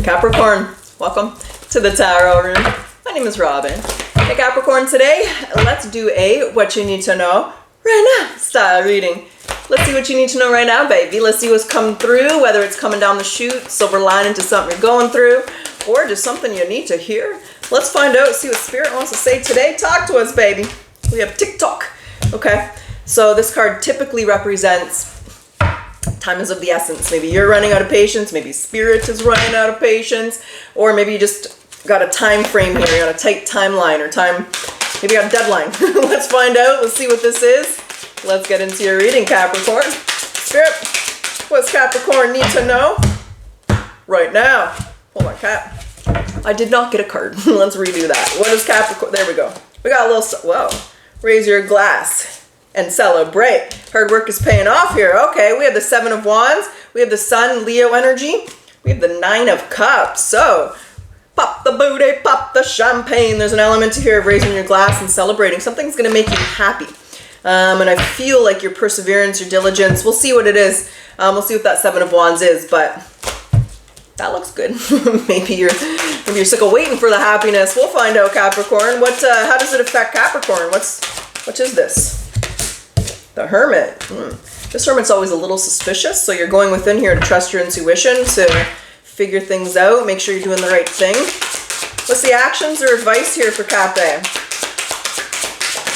Capricorn, welcome to the tarot room. My name is Robyn. Hey Capricorn, today let's do a what you need to know right now style reading. Let's see what you need to know right now, baby. Let's see what's coming through, whether it's coming down the chute, silver lining to something you're going through, or just something you need to hear. Let's find out, see what Spirit wants to say today. Talk to us, baby. We have TikTok. Okay, so this card typically represents time is of the essence. Maybe you're running out of patience, maybe Spirit is running out of patience, or maybe you just got a time frame here, you got a tight timeline or time, maybe you got a deadline. Let's find out, let's see what this is. Let's get into your reading, Capricorn. Spirit, what's Capricorn need to know right now? Hold on, Cap. I did not get a card. Let's redo that. What is Capricorn? There we go. We got a little, whoa. Raise your glass and celebrate. Hard work is paying off here. Okay, we have the Seven of Wands. We have the Sun, Leo energy. We have the Nine of Cups. So, pop the booty, pop the champagne. There's an element here of raising your glass and celebrating. Something's going to make you happy. And I feel like your perseverance, your diligence, we'll see what it is. We'll see what that Seven of Wands is, but that looks good. maybe you're sick of waiting for the happiness. We'll find out, Capricorn. How does it affect Capricorn? What is this? The Hermit. This Hermit's always a little suspicious, so you're going within here to trust your intuition, to figure things out, make sure you're doing the right thing. What's the actions or advice here for Cap Day?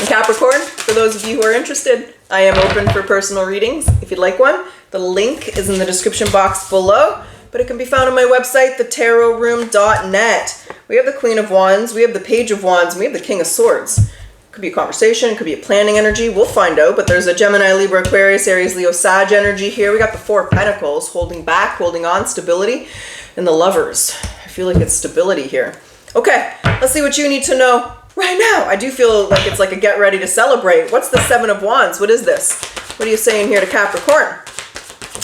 And Capricorn, for those of you who are interested, I am open for personal readings. If you'd like one, the link is in the description box below, but it can be found on my website, thetaroroom.net. We have the Queen of Wands, we have the Page of Wands, and we have the King of Swords. Could be a conversation, it could be a planning energy, we'll find out, but there's a Gemini, Libra, Aquarius, Aries, Leo, Sag energy here. We got the Four of Pentacles, holding back, holding on, stability, and the Lovers. I feel like it's stability here. Okay, let's see what you need to know right now. I do feel like it's like a get ready to celebrate. What's the Seven of Wands? What is this? What are you saying here to Capricorn?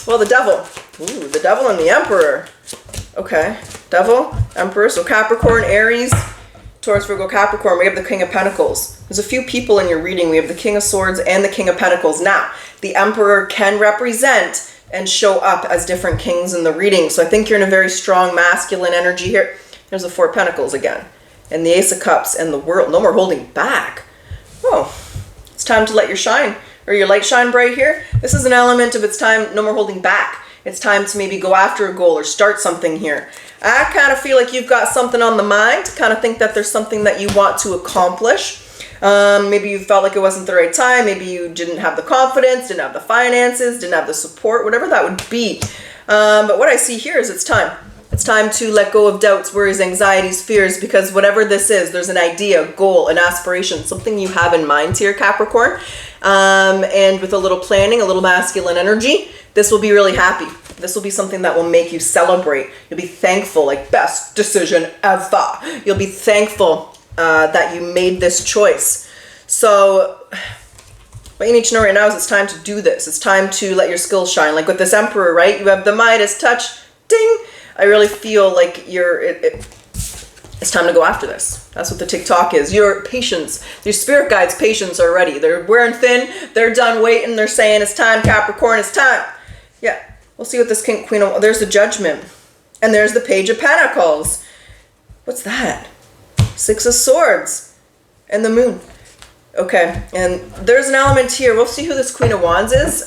Well, the Devil. Ooh, the Devil and the Emperor. Okay, Devil, Emperor, so Capricorn, Aries, Taurus, Virgo, Capricorn. We have the King of Pentacles. There's a few people in your reading. We have the King of Swords and the King of Pentacles. Now, the Emperor can represent and show up as different kings in the reading. So I think you're in a very strong masculine energy here. There's the Four of Pentacles again. And the Ace of Cups and the World. No more holding back. Oh, it's time to let your shine, or your light shine bright here. This is an element of it's time, no more holding back. It's time to maybe go after a goal or start something here. I kind of feel like you've got something on the mind, kind of think that there's something that you want to accomplish. Maybe you felt like it wasn't the right time. Maybe you didn't have the confidence, didn't have the finances, didn't have the support, whatever that would be. But what I see here is it's time. It's time to let go of doubts, worries, anxieties, fears, because whatever this is, there's an idea, goal, an aspiration, something you have in mind here, Capricorn. And with a little planning, a little masculine energy, this will be really happy. This will be something that will make you celebrate. You'll be thankful, like best decision ever. You'll be thankful that you made this choice. So what you need to know right now is it's time to do this. It's time to let your skills shine. Like with this Emperor, right? You have the Midas touch, ding. I really feel like it's time to go after this. That's what the TikTok is. Your patience, your spirit guides' patience are ready. They're wearing thin. They're done waiting. They're saying it's time, Capricorn. It's time. Yeah, we'll see what this Queen of, there's the Judgment. And there's the Page of Pentacles. What's that? Six of Swords. And the Moon. Okay, and there's an element here. We'll see who this Queen of Wands is.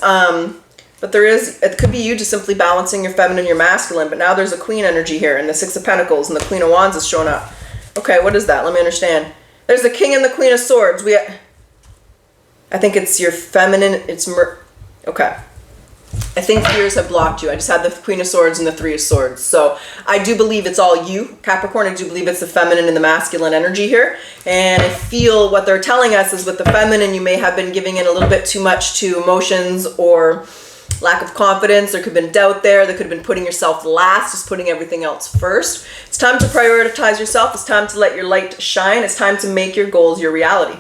But it could be you just simply balancing your feminine, your masculine. But now there's a Queen energy here. And the Six of Pentacles and the Queen of Wands is showing up. Okay, what is that? Let me understand. There's the King and the Queen of Swords. I think it's your feminine. Okay. I think fears have blocked you. I just had the Queen of Swords and the Three of Swords. So I do believe it's all you, Capricorn. I do believe it's the feminine and the masculine energy here. And I feel what they're telling us is with the feminine, you may have been giving in a little bit too much to emotions or lack of confidence. There could have been doubt there. There could have been putting yourself last, just putting everything else first. It's time to prioritize yourself. It's time to let your light shine. It's time to make your goals your reality.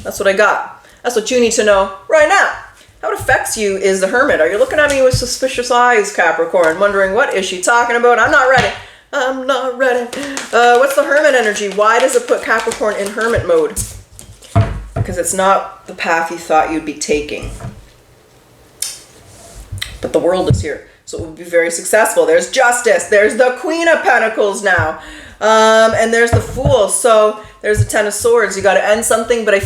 That's what I got. That's what you need to know right now. How it affects you is the Hermit. Are you looking at me with suspicious eyes, Capricorn, wondering what is she talking about? I'm not ready. I'm not ready. What's the Hermit energy? Why does it put Capricorn in Hermit mode? Because it's not the path you thought you'd be taking. But the World is here. So it will be very successful. There's Justice. There's the Queen of Pentacles now. And there's the Fool. So there's the Ten of Swords. You got to end something, but I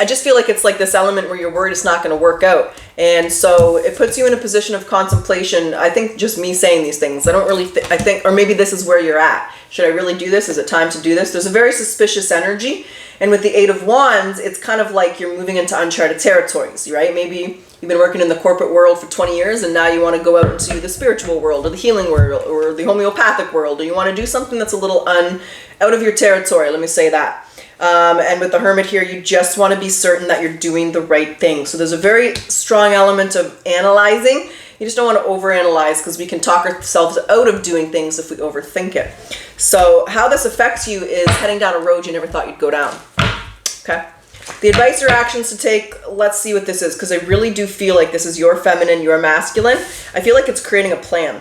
just feel like it's like this element where you're worried it's not going to work out. And so it puts you in a position of contemplation. I think just me saying these things, I don't really I think, or maybe this is where you're at. Should I really do this? Is it time to do this? There's a very suspicious energy. And with the Eight of Wands, it's kind of like you're moving into uncharted territories, right? Maybe you've been working in the corporate world for 20 years and now you want to go out into the spiritual world or the healing world or the homeopathic world, or you want to do something that's a little out of your territory. Let me say that. And with the Hermit here, you just want to be certain that you're doing the right thing. So there's a very strong element of analyzing. You just don't want to overanalyze, because we can talk ourselves out of doing things if we overthink it. So how this affects you is heading down a road you never thought you'd go down. Okay. The advice or actions to take, let's see what this is, because I really do feel like this is your feminine, your masculine. I feel like it's creating a plan.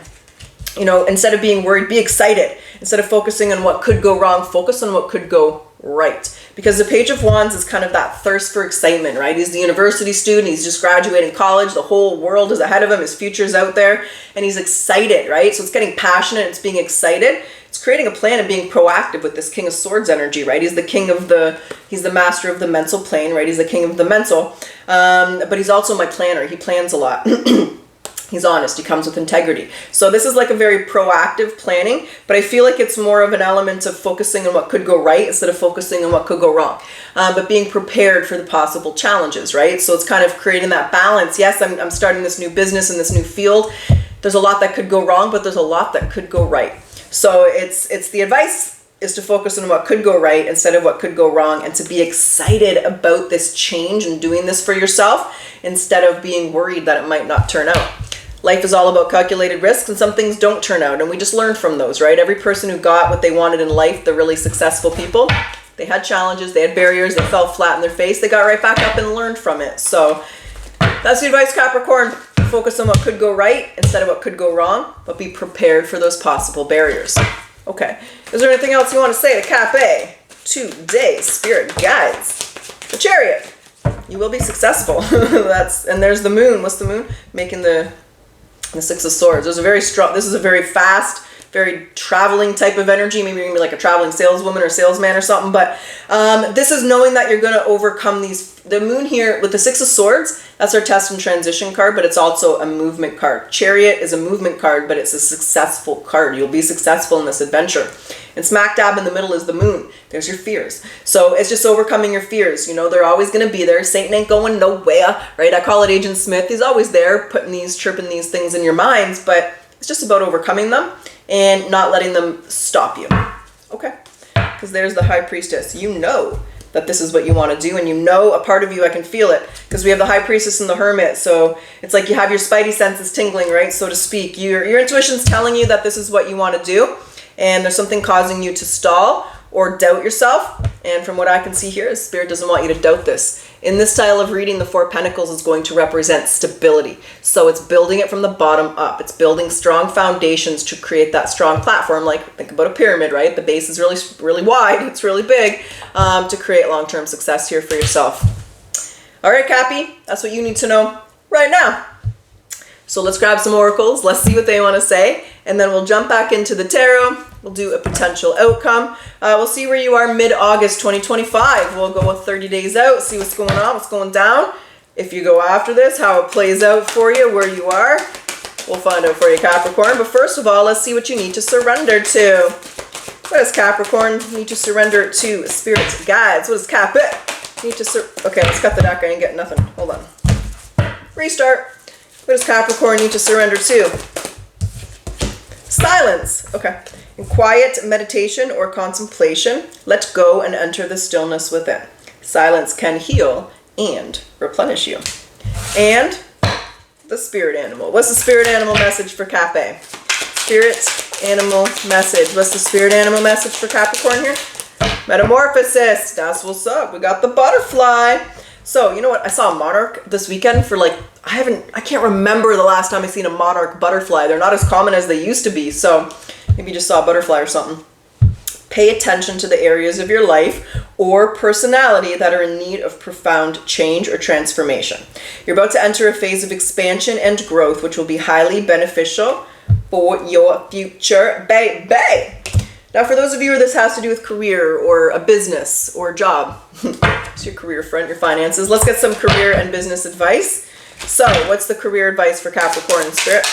You know, instead of being worried, be excited. Instead of focusing on what could go wrong, focus on what could go right. Because the Page of Wands is kind of that thirst for excitement, right? He's the university student. He's just graduating college. The whole world is ahead of him. His future's out there. And he's excited, right? So it's getting passionate. It's being excited. It's creating a plan and being proactive with this King of Swords energy, right? He's the master of the mental plane, right? He's the king of the mental. But he's also my planner. He plans a lot. He's honest. He comes with integrity. So this is like a very proactive planning, but I feel like it's more of an element of focusing on what could go right instead of focusing on what could go wrong, but being prepared for the possible challenges, right? So it's kind of creating that balance. Yes, I'm starting this new business in this new field. There's a lot that could go wrong, but there's a lot that could go right. So it's the advice is to focus on what could go right instead of what could go wrong, and to be excited about this change and doing this for yourself instead of being worried that it might not turn out. Life is all about calculated risks, and some things don't turn out, and we just learn from those, right? Every person who got what they wanted in life, the really successful people, they had challenges, they had barriers, they fell flat in their face, they got right back up and learned from it. So that's the advice, Capricorn. Focus on what could go right instead of what could go wrong, but be prepared for those possible barriers. Okay, is there anything else you want to say to Cappies today, Spirit Guides? The Chariot. You will be successful. And there's the Moon. What's the Moon? Making the Six of Swords. There's a very strong, this is a very fast, very traveling type of energy. Maybe you're gonna be like a traveling saleswoman or salesman or something, but this is knowing that you're gonna overcome these. The Moon here with the Six of Swords, that's our test and transition card, but it's also a movement card. Chariot is a movement card, but it's a successful card. You'll be successful in this adventure. And smack dab in the middle is the Moon. There's your fears. So it's just overcoming your fears. You know, they're always going to be there. Satan ain't going nowhere, right? I call it Agent Smith. He's always there, chirping these things in your minds, but it's just about overcoming them and not letting them stop you. Okay? Because there's the High Priestess. You know that this is what you want to do, and you know, a part of you, I can feel it, because we have the High Priestess and the Hermit. So it's like you have your spidey senses tingling, right, so to speak. Your intuition's telling you that this is what you want to do, and there's something causing you to stall or doubt yourself. And from what I can see here, Spirit doesn't want you to doubt this. In this style of reading, the Four of Pentacles is going to represent stability. So it's building it from the bottom up. It's building strong foundations to create that strong platform. Like, think about a pyramid, right? The base is really, really wide. It's really big, to create long-term success here for yourself. All right, Cappy, that's what you need to know right now. So let's grab some oracles. Let's see what they want to say. And then we'll jump back into the tarot. We'll do a potential outcome. We'll see where you are mid-August 2025. We'll go with 30 days out, see what's going on, what's going down. If you go after this, how it plays out for you, where you are. We'll find out for you, Capricorn. But first of all, let's see what you need to surrender to. What does Capricorn need to surrender to? Spirit Guides. What does Cap it? Need to okay, let's cut the deck. I ain't getting nothing. Hold on. Restart. What does Capricorn need to surrender to? Silence. Okay. In quiet meditation or contemplation, let go and enter the stillness within. Silence can heal and replenish you. And the spirit animal. What's the spirit animal message for Cappies? Spirit animal message. What's the spirit animal message for Capricorn here? Metamorphosis. That's what's up. We got the butterfly. So, you know what? I saw a monarch this weekend for like, I can't remember the last time I seen a monarch butterfly. They're not as common as they used to be. So maybe you just saw a butterfly or something. Pay attention to the areas of your life or personality that are in need of profound change or transformation. You're about to enter a phase of expansion and growth, which will be highly beneficial for your future, baby. Now, for those of you who this has to do with career or a business or a job, it's your career front, your finances. Let's get some career and business advice. So, what's the career advice for Capricorn Spirit?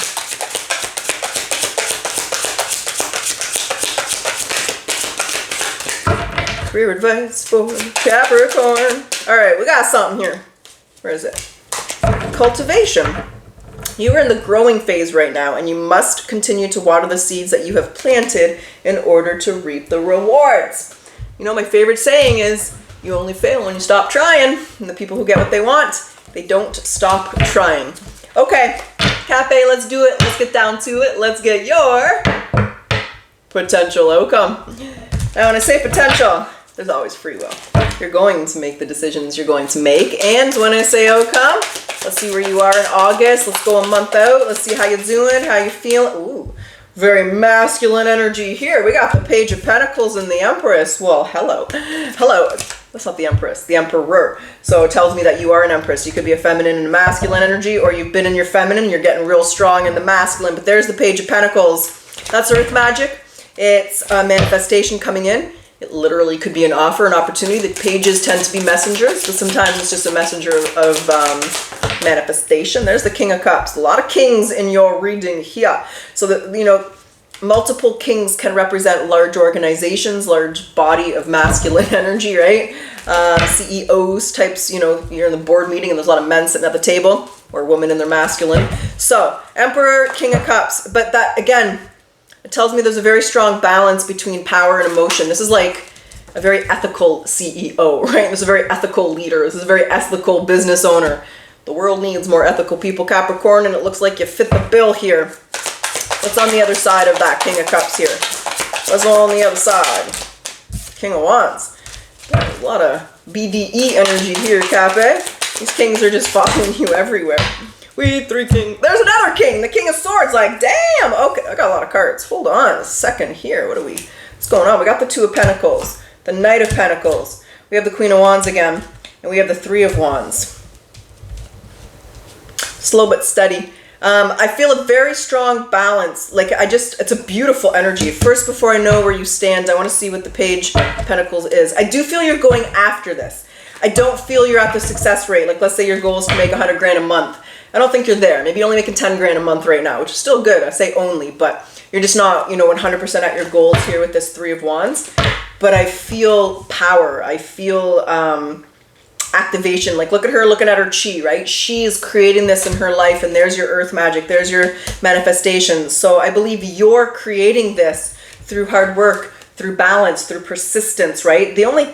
Career advice for Capricorn. All right, we got something here. Where is it? Cultivation. You are in the growing phase right now, and you must continue to water the seeds that you have planted in order to reap the rewards. You know, my favorite saying is, you only fail when you stop trying. And the people who get what they want, they don't stop trying. Okay, Cappe, let's do it. Let's get down to it. Let's get your potential outcome. Now, when I say potential, there's always free will. You're going to make the decisions you're going to make. And when I say outcome, let's see where you are in August. Let's go a month out. Let's see how you're doing, how you feeling. Ooh, very masculine energy here. We got the Page of Pentacles and the Empress. Well, hello. Hello. That's not the Empress, the Emperor. So it tells me that you are an Empress. You could be a feminine and a masculine energy, or you've been in your feminine, you're getting real strong in the masculine. But there's the Page of Pentacles. That's Earth magic. It's a manifestation coming in. It literally could be an offer, an opportunity. The pages tend to be messengers, but sometimes it's just a messenger of manifestation. There's the King of Cups. A lot of kings in your reading here. So that, you know, multiple kings can represent large organizations, large body of masculine energy, right? CEOs types, you know, you're in the board meeting and there's a lot of men sitting at the table, or women in their masculine. So Emperor, King of Cups. But that, again, it tells me there's a very strong balance between power and emotion. This is like a very ethical CEO, right? This is a very ethical leader. This is a very ethical business owner. The world needs more ethical people, Capricorn, and it looks like you fit the bill here. What's on the other side of that King of Cups here? What's on the other side? King of Wands. Yeah, a lot of BDE energy here, Cappe. These kings are just following you everywhere. We three kings. There's another king, the King of Swords. Like, damn. Okay, I got a lot of cards. Hold on a second here. What's going on? We got the Two of Pentacles, the Knight of Pentacles. We have the Queen of Wands again, and we have the Three of Wands. Slow but steady. I feel a very strong balance. Like, it's a beautiful energy. First, before I know where you stand, I want to see what the Page of Pentacles is. I do feel you're going after this. I don't feel you're at the success rate. Like, let's say your goal is to make 100 grand a month. I don't think you're there. Maybe you're only making 10 grand a month right now, which is still good. I say only, but you're just not, 100% at your goals here with this Three of Wands. But I feel power. I feel activation. Like, look at her looking at her chi, right? She's creating this in her life, and there's your earth magic. There's your manifestations. So I believe you're creating this through hard work, through balance, through persistence, right? The only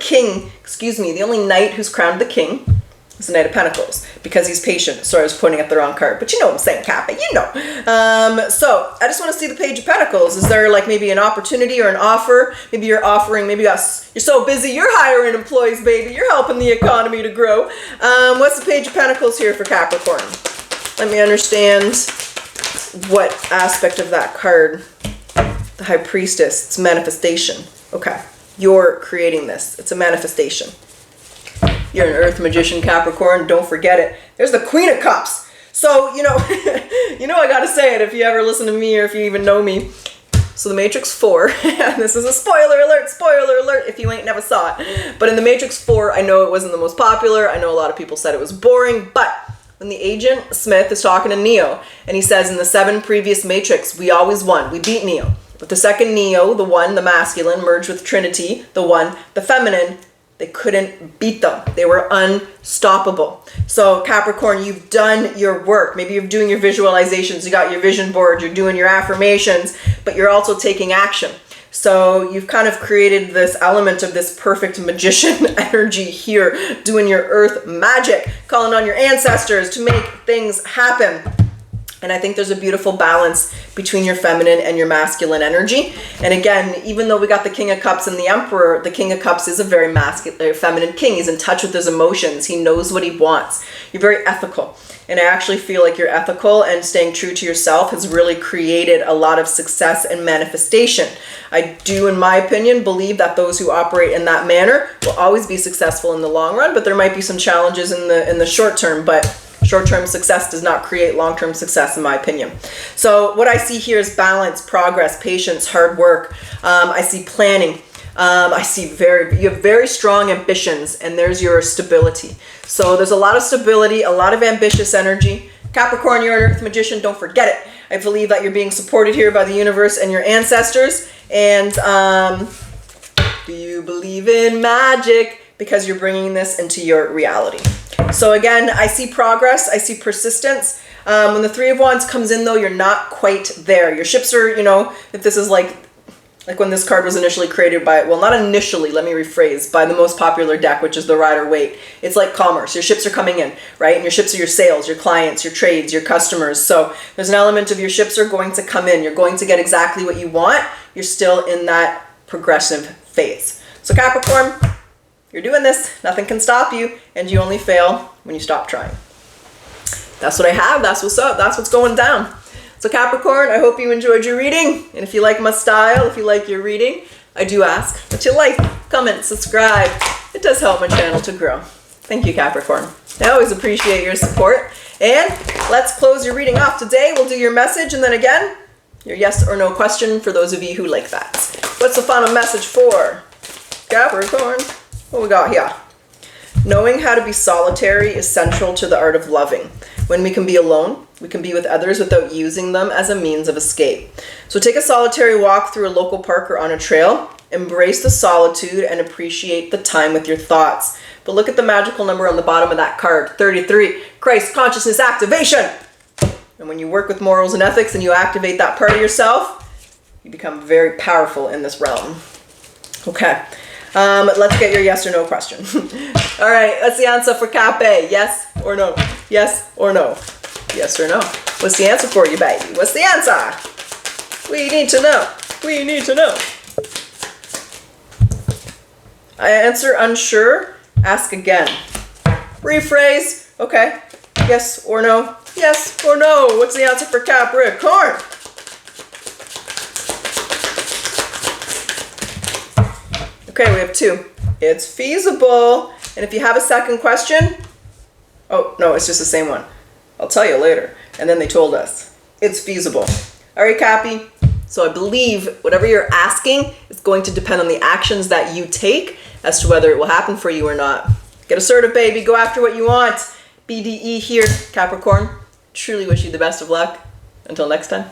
knight who's crowned the king is the Knight of Pentacles, because he's patient. Sorry, I was pointing at the wrong card, but you know what I'm saying, Kappa, you know. So I just want to see the Page of Pentacles. Is there like maybe an opportunity or an offer? Maybe you're offering, you're so busy, you're hiring employees, baby. You're helping the economy to grow. What's the Page of Pentacles here for Capricorn? Let me understand what aspect of that card. The High Priestess, it's manifestation. Okay, you're creating this. It's a manifestation. You're an Earth Magician, Capricorn. Don't forget it. There's the Queen of Cups. So, I gotta say it if you ever listen to me or if you even know me. So the Matrix 4, this is a spoiler alert if you ain't never saw it. But in the Matrix 4, I know it wasn't the most popular. I know a lot of people said it was boring, but when the agent Smith is talking to Neo, and he says, in the 7 previous Matrix, we always won. We beat Neo. But the second Neo, the one, the masculine, merged with Trinity, the one, the feminine, they couldn't beat them. They were unstoppable. So Capricorn, you've done your work. Maybe you're doing your visualizations. You got your vision board. You're doing your affirmations, but you're also taking action. So you've kind of created this element of this perfect magician energy here, doing your earth magic, calling on your ancestors to make things happen. And I think there's a beautiful balance between your feminine and your masculine energy. And again, even though we got the King of Cups and the Emperor, the King of Cups is a very masculine, feminine king. He's in touch with his emotions. He knows what he wants. You're very ethical. And I actually feel like you're ethical and staying true to yourself has really created a lot of success and manifestation. I do, in my opinion, believe that those who operate in that manner will always be successful in the long run, but there might be some challenges in the short term, but short-term success does not create long-term success, in my opinion. So what I see here is balance, progress, patience, hard work. I see planning. I see you have very strong ambitions, and there's your stability. So there's a lot of stability, a lot of ambitious energy. Capricorn, you're an earth magician. Don't forget it. I believe that you're being supported here by the universe and your ancestors. And do you believe in magic? Because you're bringing this into your reality. So again, I see progress. I see persistence. When the Three of Wands comes in, though, you're not quite there. Your ships are, if this is like when this card was initially created by, well, not initially, let me rephrase, by the most popular deck, which is the Rider-Waite. It's like commerce. Your ships are coming in, right? And your ships are your sales, your clients, your trades, your customers. So there's an element of your ships are going to come in. You're going to get exactly what you want. You're still in that progressive phase. So Capricorn, you're doing this. Nothing can stop you. And you only fail when you stop trying. That's what I have. That's what's up. That's what's going down. So Capricorn, I hope you enjoyed your reading. And if you like my style, if you like your reading, I do ask that you like, comment, subscribe. It does help my channel to grow. Thank you, Capricorn. I always appreciate your support. And let's close your reading off today. We'll do your message and then again, your yes or no question for those of you who like that. What's the final message for Capricorn? What we got here? Knowing how to be solitary is central to the art of loving. When we can be alone, we can be with others without using them as a means of escape. So take a solitary walk through a local park or on a trail. Embrace the solitude and appreciate the time with your thoughts. But look at the magical number on the bottom of that card, 33, Christ consciousness activation. And when you work with morals and ethics and you activate that part of yourself, you become very powerful in this realm. Okay. Let's get your yes or no question. All right, that's the answer for Cappy. Yes or no? Yes or no? Yes or no? What's the answer for you, baby? What's the answer? We need to know. We need to know. I answer unsure. Ask again. Rephrase. Okay. Yes or no? Yes or no? What's the answer for Capricorn? Okay, we have two. It's feasible. And if you have a second question, oh, no, it's just the same one. I'll tell you later. And then they told us it's feasible. All right, Cappy. So I believe whatever you're asking is going to depend on the actions that you take as to whether it will happen for you or not. Get assertive, baby. Go after what you want. BDE here, Capricorn. Truly wish you the best of luck. Until next time.